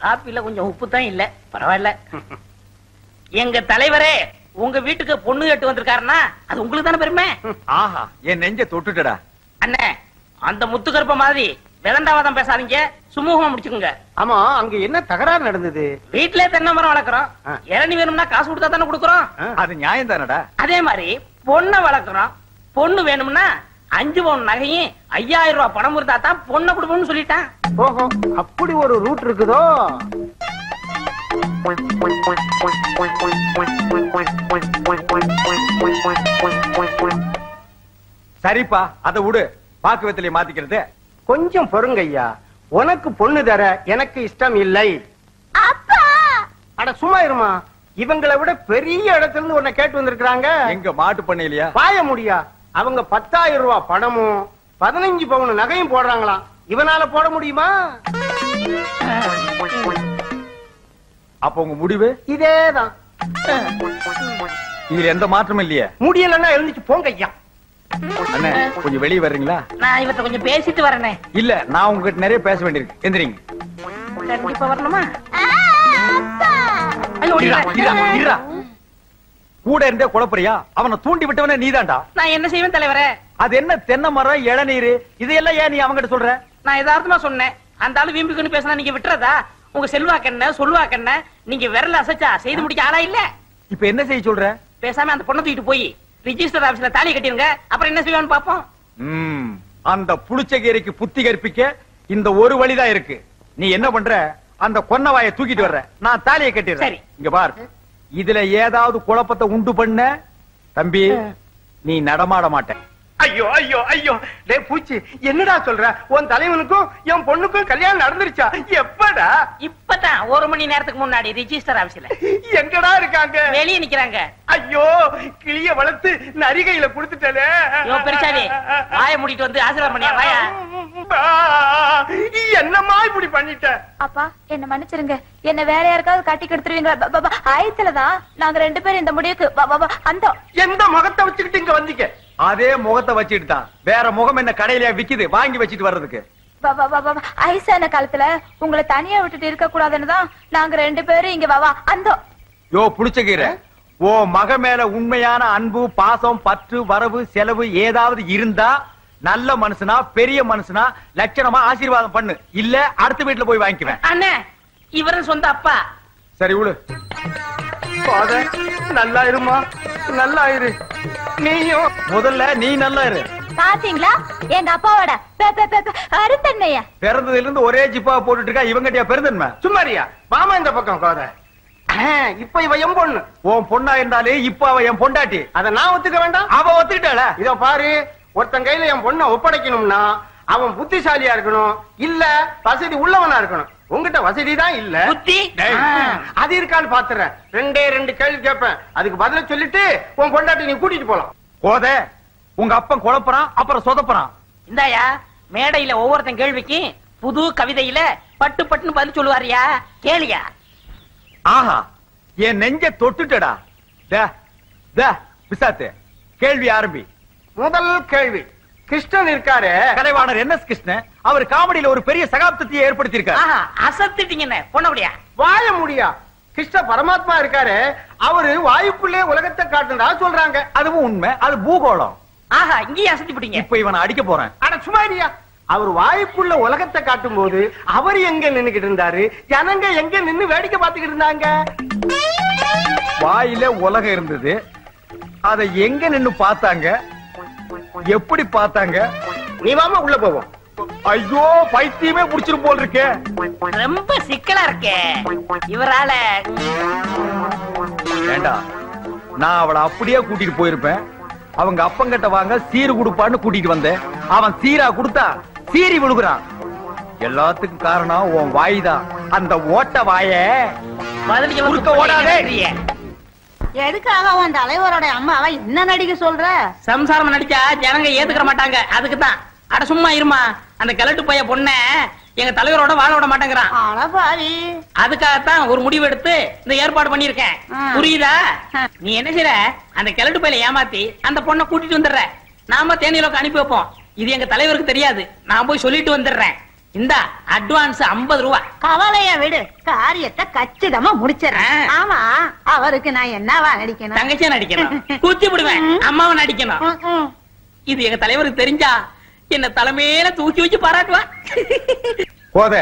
காப்பில கொஞ்சம் உப்பு தான் இல்ல, பரவாயில்ல. எங்க தலைவரே உங்க வீட்டுக்கு பொண்ணு கேட்டு வந்திருக்காருன்னா அது உங்களுக்கு தானே பெருமை. ஆஹா, என் நெஞ்ச தொட்டுட்டடா. அண்ணே, அந்த முத்துக்கருப்ப மாதிரி விதண்டாவாதம் பேசாதீங்க, சுமூகமா முடிச்சுக்குங்க. ஆமா, அங்க என்ன தகராறு நடந்தது? வீட்லயே தென்னை மரம் வளர்க்குறோம், இளநீ வேணும்னா காசு கொடுத்தா தானே கொடுக்குறோம். அது நியாயம் தானடா. அதே மாதிரி பொண்ணை வளர்க்குறோம், பொண்ணு வேணும்னா 5 பவுன் நகையும் 5000 ரூபாய் பணம் இருந்தா தான் பொண்ணை கொடுப்போம்னு சொல்லிட்டான். ஓஹோ, அப்படி ஒரு ரூட் இருக்குதோ? சரிப்பா, அதை விடு. பாக்கு வெத்தலையை மாத்திக்கிறது. கொஞ்சம் பொறுங்க ஐயா, உனக்கு பொண்ணு தர எனக்கு இஷ்டம் இல்லை. அட சும்மா இருமா, இவங்களை விட பெரிய இடத்துல இருந்து உன்னை கேட்டு வந்திருக்காங்க. எங்க மாட்டு பண்ண இல்லையா? பாய முடியா, அவங்க 10,000 ரூபாய் பணமும் 15 பவுன் நகையும் போடுறாங்களாம். இவனால போட முடியுமா? அப்ப உங்க முடிவு இதேதான். இதுல எந்த மாற்றமும் இல்லையே. முடியலன்னா எழுந்துச்சு போங்க ஐயா. அண்ணே, கொஞ்சம் வெளியே வர்றீங்களா? நான் இவத்த கொஞ்சம் பேசிட்டு வரேனே. இல்ல, நான் உங்ககிட்ட நிறைய பேச வேண்டியிருக்கு. எந்திரிங்க. கண்டிப்பா வரணுமா? கூட இருந்தே குழப்பறியா? அவனை தூண்டி விட்டவனே நீதான்டா. நான் என்ன செய்வேன் தலைவரே? அது என்ன தென்னை மரம், இளநீர், இதையெல்லாம் ஏன் நீ அவங்கிட்ட சொல்ற? நான் யதார்த்தமா சொன்னேன். அந்த ஆளு வீம்புக்குன்னு பேசினா நீங்க விட்டுறதா? உங்க செல்வாக்கண்ண சொல்வாக்கண்ண நீங்க விரல அசைச்சா செய்து முடிக்க ஆளா இல்ல. இப்ப என்ன செய்ய சொல்ற? பேசாம அந்த பொண்ணை தூக்கிட்டு போய் ரிஜிஸ்டர் ஆபீஸ்ல தாலி கட்டிருங்க, அப்புறம் என்ன செய்வான்னு பாப்போம். அந்த புளிச்சகீரைக்கு புத்தி கற்பிக்க இந்த ஒரு வழிதான் இருக்கு. நீ என்ன பண்ற? அந்த கொன்னவாயை தூக்கிட்டு வர்ற, நான் தாலியை கட்டிடுறேன். சரி, இங்க பாரு, இதுல ஏதாவது குழப்பத்தை உண்டு பண்ண தம்பி நீ நடமாட மாட்ட. ஐயோ ஐயோ ஐயோ, டே பூச்சி, என்னடா சொல்ற? உன் தலைவனுக்கும் என் பொண்ணுக்கும் கல்யாணம் நடந்துருச்சா? எப்படா? இப்பதான் 1 மணி நேரத்துக்கு முன்னாடி ரிஜிஸ்டர் ஆபீஸ்ல. எங்கடா இருக்காங்க? வெளியே நிக்கிறாங்க. ஐயோ, கிளிய வளர்த்து நரிகையில குடுத்துட்டே. யோ பெருசாலி, வாயை மூடிட்டு வந்து ஆசீர்வாதம் பண்ணியா? வாயா. என்னம்மா இப்படி பண்ணிட்ட? அப்பா, என்ன மன்னிச்சிருங்க. என்ன வேற யாருக்காவது கட்டி கெடுத்துருவீங்களா? ஆயத்துலதான் நாங்க 2 பேரும் இந்த முடிவுக்கு அந்த எந்த முகத்தை வச்சுக்கிட்டு இங்க வந்தீங்க? அதே முகத்தை வச்சுட்டு தான். வேற முகம் என்ன கடையில விக்குது வாங்கி வச்சிட்டு வர்றதுக்கு? ஐசான காலத்துல உங்களை தனியா விட்டுட்டு இருக்க கூடாதுன்னு தான் நாங்க 2 பேரும் இங்க அந்த. யோ புளிச்சகீரை, ஓ மக மேல உண்மையான அன்பு, பாசம், பற்று, வரவு, செலவு ஏதாவது இருந்தா நல்ல மனுஷனா, பெரிய மனுஷனா லட்சணமா ஆசீர்வாதம் பண்ணு. இல்ல அடுத்த வீட்டுல போய் வாங்கிக்குவேன். அண்ணே, இவரும் சொந்த அப்பா. சரி விடு. நல்லா இருமா, நல்லா இரு. நீயும் முதல்ல நீ நல்லா இரு. பாத்தீங்களா எங்க அப்பாவோட அருத்தன்மைய? பிறந்ததுல இருந்து ஒரே ஜிப்பா போட்டுட்டு இருக்கா. இவங்கட்டியா பெருந்தன்மை? சும்மாரியா, மாமா இந்த பக்கம் கோத. இப்ப இவ என் பொண்ணு. உன் பொண்ணா இருந்தாலே இப்ப அவ என் பொண்டாட்டி. அத நான் ஒத்துக்க வேண்டாம்? அவ ஒத்துக்கிட்டாள. இதோ பாரு, ஒருத்தன் கையில என் பொண்ணை ஒப்படைக்கணும்னா அவன் புத்திசாலியா இருக்கணும், இல்ல வசதி உள்ளவனா இருக்கணும். உங்ககிட்ட வசதி தான் இல்ல. புத்தி அது இருக்கான்னு பாத்துறேன். 2 கேள்வி கேட்பேன், அதுக்கு பதில சொல்லிட்டு உன் பொண்டாட்டி நீ கூட்டிட்டு போலாம். கோத, உங்க அப்பன் குழப்பறான், அப்புறம் சொதப்பறான். இந்தாயா, மேடையில ஒவ்வொருத்தன் கேள்விக்கு புது கவிதையில பட்டு பட்டுன்னு பதில் சொல்லுவாரியா, கேளியா. ஆஹா, என் நெஞ்ச தொட்டுட்டடா. பிசாத்து, கேள்வி ஆரம்பி. முதல் கேள்வி, கிருஷ்ணன் இருக்காரு, கலைவாணர் என்.எஸ். கிருஷ்ணன், அவர் காமெடியில ஒரு பெரிய சகாப்தத்தை ஏற்படுத்தி இருக்காரு. அசத்திட்டீங்க பொண்ணபடியா. வாய முடியா. கிருஷ்ண பரமாத்மா இருக்காரு, அவரு வாயுக்குள்ளே உலகத்தை காட்டுறதா சொல்றாங்க. அதுவும் உண்மை, அது பூகோளம். ஆஹா, இங்கேயே அசத்தி போட்டீங்க. இப்ப இவனை அடிக்க போறேன். ஆனா சும்மா இல்லையா, அவர் வாயுக்குள்ள உலகத்தை காட்டும் போது அவர் எங்க நின்னுகிட்டு இருந்தாரு, ஜனங்க எங்க நின்னு வேடிக்கை பார்த்துக்கிட்டு இருந்தாங்க. வாயில உலகம் இருந்தது, அதை எங்க நின்னு பார்த்தாங்க, எப்படி பார்த்தாங்க? நீ வாமா உள்ள போவோம். ஐயோ, பைத்தியமே புடிச்சிரு போல் இருக்கே. ரொம்ப சிக்கலா இருக்கே இவரால. வேண்டா, நான் அவளை அப்படியே கூட்டிட்டு போயிருப்பேன். அவங்க அப்பங்கிட்ட வாங்க சீரு கொடுப்பான்னு கூட்டிட்டு வந்தேன். அவன் சீரா கொடுத்தா சீரி விழுகுறான். எல்லாத்துக்கும் காரணம் உன் வாய்தான். அந்த ஓட்ட வாய பதிலுக்கு ஓடாதே. எதுக்காக உன் தலைவரோட அம்மாவை என்ன நடிக்க சொல்ற? சம்சாரம் நடிச்சா ஜனங்க ஏத்துக்கிற மாட்டாங்க, அதுக்குதான். அட சும்மா இருமா, அந்த கிழட்டு பைய பொண்ண எங்க தலைவரோட வாழ விட மாட்டேங்கிறான். அதுக்காகத்தான் ஒரு முடிவு எடுத்து இந்த ஏற்பாடு பண்ணிருக்கேன். புரியுதா? நீ என்ன செய்ற, அந்த கிழட்டு பையில ஏமாத்தி அந்த பொண்ணை கூட்டிட்டு வந்துடுற. நாம தேனியிலோக்கு அனுப்பி வைப்போம். இது எங்க தலைவருக்கு தெரியாது, நான் போய் சொல்லிட்டு வந்துடுறேன். இந்த அட்வான்ஸ் 50 ரூபா. கவலைய விடு, காரியத்தை கச்சிதமா முடிச்சிடறேன். ஆமா, அவருக்கு நான் என்னவா நடிக்கணும்? தங்கச்சியா நடிக்கணும், குத்தி விடுவேன், அம்மாவை நடிக்கணும். இது எங்க தலைவருக்கு தெரிஞ்சா என்ன தலைமையில தூக்கி வச்சு பாராட்டுவா. போத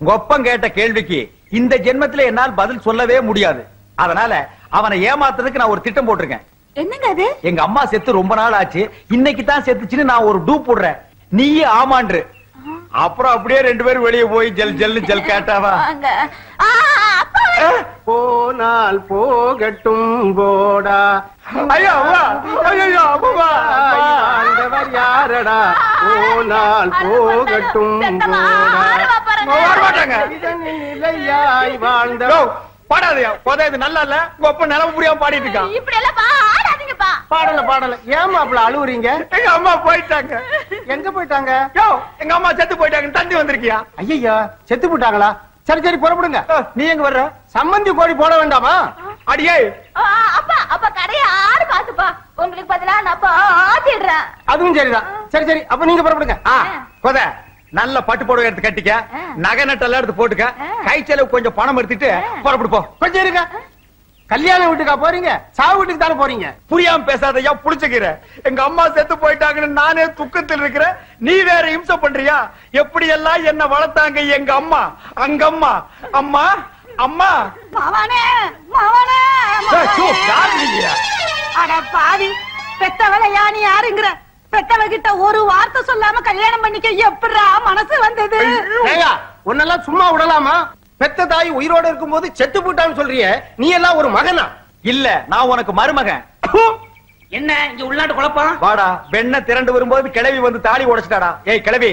உங்க ஒப்பம் கேட்ட கேள்விக்கு இந்த ஜென்மத்துல என்னால் பதில் சொல்லவே முடியாது. அதனால அவனை ஏமாத்துறதுக்கு நான் ஒரு திட்டம் போட்டிருக்கேன். என்னங்க அது? எங்க அம்மா செத்து ரொம்ப நாள் ஆச்சு, இன்னைக்கு தான் செத்துச்சுன்னு நான் ஒரு டூப் போடுறேன். நீயே ஆமான்று. அப்புறம் அப்படியே 2 பேரும் வெளியே போய் ஜல் ஜல் ஜல் கேட்டாவா? போனால் போகட்டும் போடா. ஐயோ ஐயோ அம்மா, ஆண்டவர் யாரடா? போனால் போகட்டும் போடா. நிலையாய் வாழ்ந்த பாடாதையா போதா, இது நல்லா இல்ல. ஒப்ப நிலவு புரியாம பாடிட்டு இருக்கான். இப்படி எல்லாம் பாடாதீங்கப்பா. பாடல ஏமா அப்படி அழுவுறீங்க? எங்க அம்மா போயிட்டாங்க. எங்க போயிட்டாங்க? எங்க அம்மா செத்து போயிட்டாங்க. தந்தி வந்திருக்கியா? ஐயா செத்து போயிட்டாங்களா? சரி புறப்படுங்க. நீ எங்க வர்ற? சம்மந்தி கோடி போட வேண்டாமா? அடியே அப்பா அப்பா கடையை ஆறு பாத்துப்பா. உங்களுக்கு பதிலா நான் பாத்திடுறேன். அதுவும் சரிதான். சரி அப்ப நீங்க புறப்படுங்க. போத நல்ல பட்டு புடவை எடுத்து கட்டிக்க, நகை நட்டெல்லாம் எடுத்து போட்டுக்க, கை செலவு கொஞ்சம் பணம் எடுத்துட்டு புறப்படு போ. கொஞ்சம் இருங்க. கல்யாண வீட்டுக்கா போறீங்க? சாவு வீட்டுக்கு தானே போறீங்க? புரியாம பேசாதையா, புடிச்சுக்கிற. எங்க அம்மா செத்து போயிட்டாங்கன்னு நானே துக்கத்தில் இருக்கிறேன், நீ வேற இம்சை பண்றியா? எப்படி எல்லாம் என்ன வளர்த்தாங்க எங்க அம்மா. அங்க அம்மா அம்மா அம்மா மவனே மவனே அட பாவி, பெத்தவளை யானி யாருங்கிற? பெத்தவகிட்ட ஒரு வார்த்தை சொல்லாம கல்யாணம் பண்ணிக்க எப்படா மனசு வந்தது? உன்னெல்லாம் சும்மா விடலாமா? பெத்த தாய் உயிரோட இருக்கும் போது செத்து போட்டான்னு சொல்றிய, நீ எல்லாம் ஒரு மகனா? இல்ல, நான் உனக்கு மருமகன். என்ன இங்க உள்நாட்டு குழப்பம்? வாடா, வெண்ண திரண்டு வரும்போது கிளவி வந்து தாலி உடைச்சிட்டாடா. ஏய் கிளவி,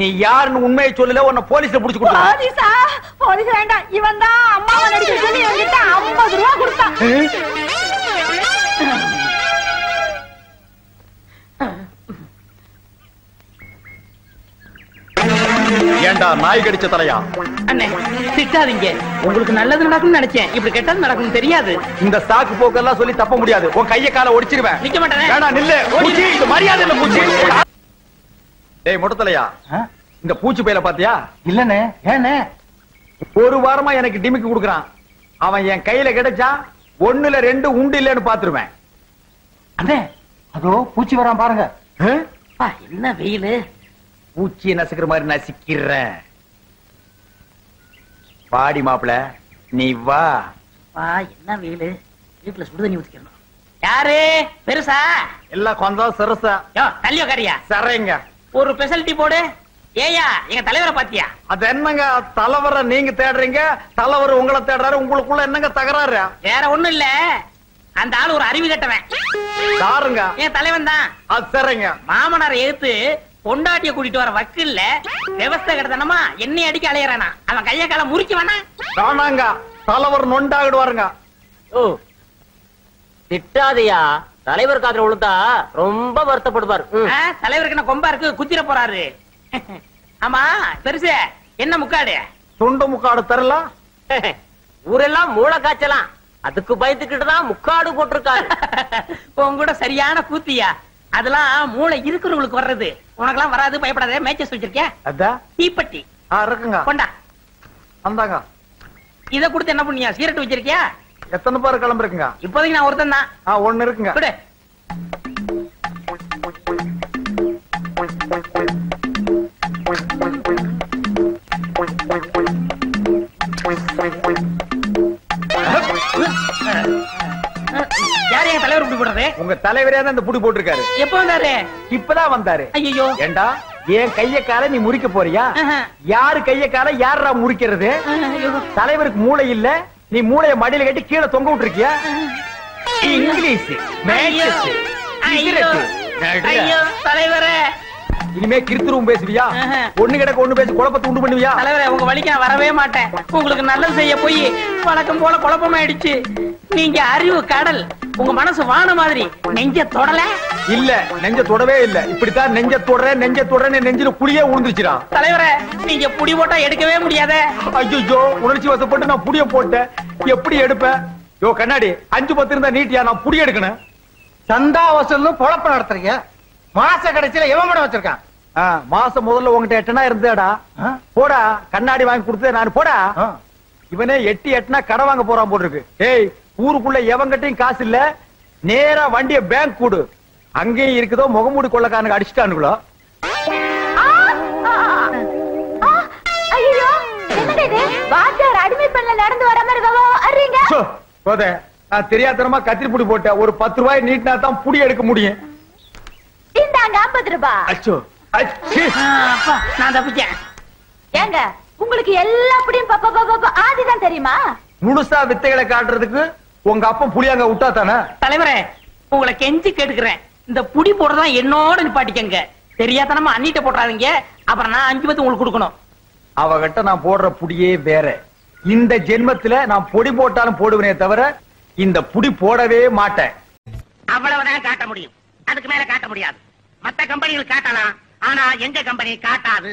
நீ யாருன்னு உண்மையை சொல்லல, உன்னை போலீஸ்ல புடிச்சு கொடுத்தா. போலீஸா? போலீஸ் வேண்டாம், இவன் தான் அம்மாவை நடிக்க சொல்லி என்கிட்ட 50 ரூபா கொடுத்தான். ஏண்டா நாய் கடிச்ச தலையா? அண்ணே திட்டாதீங்க, உங்களுக்கு நல்லது நடக்கும்னு நினைச்சேன், இப்படி கெட்டது நடக்கும் தெரியாது. இந்த சாக்கு போக்கெல்லாம் சொல்லி தப்ப முடியாது. உன் கைய கால ஒடிச்சிருவேன். நிக்க மாட்டேன். வேணா நில்லு. பூச்சி, இது மரியாதை இல்ல பூச்சி. டேய் முட்டத்தலையா, இந்த பூச்சி பையில பாத்தியா? இல்லனே. ஏனே? ஒரு வாரமா எனக்கு டிமிக்கு குடுக்குறான். அவன் என் கையில கிடைச்சா 1ல 2 உண்டு இல்லன்னு பாத்துருவேன். அண்ணே, அதோ பூச்சி வரான் பாருங்க. என்ன வெயிலு, பூச்சியை நசுக்கிற மாதிரி நசுக்கிறேன். பாடி மாப்பிள, நீ வா. என்ன வெயிலு, வீட்டுல சுடுதண்ணி ஊத்திக்கணும். யாரு பெருசா? எல்லாம் கொஞ்சம் சிறுசா. தள்ளியோ காரியா சரிங்க. ஒரு ஸ்பெஷாலிட்டி போடு. ஏயா எங்க தலைவரை பாத்தியா? அது என்னங்க தலைவரை நீங்க தேடுறீங்க, தலைவர் உங்களை தேடுறாரு, உங்களுக்குள்ள என்னங்க தகராறு? வேற ஒண்ணும் இல்ல, அந்த ஆளு ஒரு அறிவு கட்டவன். சாருங்க என் தலைவன் தான். அது சரிங்க. மாமனாரை எடுத்து பொண்டாட்டிய கூட்டிட்டு வர வக்கில்ல விவசாய கிடத்தனமா என்னை அடிக்க அலையறானா? அவன் கைய கால முறிக்க வேணா? வேணாங்க, தலைவர் நொண்டாகிடுவாருங்க. ஓ திட்டாதையா, தலைவர் காதுல விழுந்தா ரொம்ப வருத்தப்படுவார். தலைவருக்கு என்ன கொம்பா இருக்கு, குத்திர போறாரு. ஆமா பெருசு, என்ன முக்காடு? துண்டு முக்காடு தரலாம். ஊரெல்லாம் மூளை காய்ச்சலாம், அதுக்கு பயந்துக்கிட்டுதான் முக்காடு போட்டிருக்காரு. உன் கூட சரியான கூத்தியா, அதெல்லாம் மூளை இருக்கிறவங்களுக்கு வர்றது, உனக்கெல்லாம் வராது, பயப்படாத. மேட்சஸ் வச்சிருக்கேன், அதான் தீப்பெட்டி இருக்குங்க. கொண்டா, அந்தாங்க. இத கொடுத்து என்ன பண்ணியா? சீரட் வச்சிருக்கியா? எத்தனை பேர் கிளம்புறீங்க? இப்போதைக்கு நான் ஒருத்தன் தான். 1 இருக்குங்க. கொடு. யார் எங்க தலைவர் இப்படி போடுறது? உங்க தலைவரே தான் இந்த புடி போட்டிருக்காரு. எப்ப வந்தாரு? இப்பதான் வந்தாரு. ஐயோ ஏண்டா, என் கைய கால நீ முறிக்க போறியா? யாரு கைய கால யாரா முறிக்கிறது? தலைவருக்கு மூளை இல்ல, நீ மூளைய மடியில கட்டி கீழே தொங்க விட்டுருக்கியா? இங்கிலீஷ் தலைவரே, இனிமே கிருத்துருவும் பேசுவியா? ஒண்ணு கிடக்க ஒண்ணு பேசி குழப்பத்தை உண்டு பண்ணுவியா? தலைவரே, உங்க வழிக்கு நான் வரவே மாட்டேன். உங்களுக்கு நல்லது செய்ய போய் வழக்கம் போல குழப்பமாயிடுச்சு. நீங்க அறிவு கடல், உங்க மனசு வான மாதிரி. நெஞ்ச தொடல இல்ல, நெஞ்ச தொடவே இல்ல. இப்படித்தான் நெஞ்ச தொடறேன்னு நெஞ்சில புளியே உழுந்துச்சுடா. தலைவரே, நீங்க புடி போட்டா எடுக்கவே முடியாத. ஐயோ, உணர்ச்சி வசப்பட்டு நான் புடிய போட்டேன், எப்படி எடுப்பேன்? யோ கண்ணாடி, 5-10 இருந்தா நீட்டியா, நான் புடி எடுக்கணும். சந்தா வசூல் பொழப்ப நடத்துறீங்க. மாச கடைசியில எவன் படம் வச்சிருக்கான்? மாசம் முதல்ல உங்ககிட்ட எட்டனா இருந்தேடா. போடா, கண்ணாடி வாங்கி கொடுத்தே நான். போடா. இவனே எட்டுனா கடை வாங்க போறான் போல இருக்கு. ஏய், ஊருக்குள்ள எவங்கிட்டையும் காசு இல்ல, நேரா வண்டிய பேங்க் கூடு. அங்கேயும் இருக்குதோ முகமூடி கொள்ளக்காரனுக்கு அடிச்சுட்டானுங்களோ. அடிமை பண்ணல நடந்து வர மாதிரி நான் தெரியாதனமா கத்திரிப்புடி போட்டேன். ஒரு 10 ரூபாய் நீட்டினா தான் புடி எடுக்க முடியும். இந்தாங்க 50 ரூபாய். அச்சோ, நான் தப்பிச்சேன். ஏங்க, உங்களுக்கு எல்லா புடியும் ஆதிதான் தெரியுமா? முழுசா வித்தைகளை காட்டுறதுக்கு உங்க அப்பன் புளியாங்க விட்டா தானே? தலைவரே, உங்களை கெஞ்சி கேட்டுக்கிறேன், இந்த புடி போடுறதான் என்னோட நிப்பாட்டிக்கங்க. தெரியாதனமா அண்ணிட்ட போட்டுறாதீங்க. அப்புறம் நான் 5 பத்து உங்களுக்கு கொடுக்கணும். அவகிட்ட நான் போடுற புடியே வேற. இந்த ஜென்மத்துல நான் பொடி போட்டாலும் போடுவேனே தவிர இந்த புடி போடவே மாட்டேன். அவ்வளவுதான் காட்ட முடியும், அதுக்கு மேல காட்ட முடியாது. மத்த கம்பெனிகள் காட்டலாம், ஆனா எங்க கம்பெனி காட்டாது.